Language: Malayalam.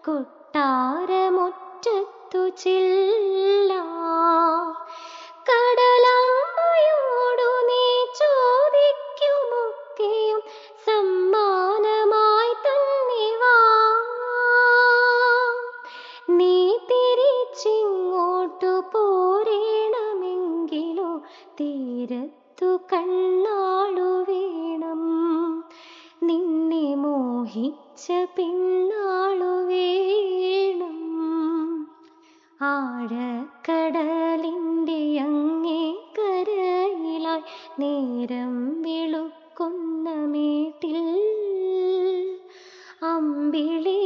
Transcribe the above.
കൊട്ടാരമുറ്റത്തു ചെല്ലാം. കടലമ്മയോടു നീ ചോദിക്കുമൊക്കെയും സമ്മാനമായി തന്നെ വാങ്ങാം. നീ തിരിച്ചിങ്ങോട്ടു പോരേണമെങ്കിലോ തീരത്തു കണ്ണാളു വേണം. നിന്നെ മോഹിച്ച പെണ്ണാളു വേണം. ആഴക്കടലിൻ്റെ അങ്ങേ കരയിലായി നേരം വെളുക്കുന്ന മേട്ടിൽ അമ്പിളി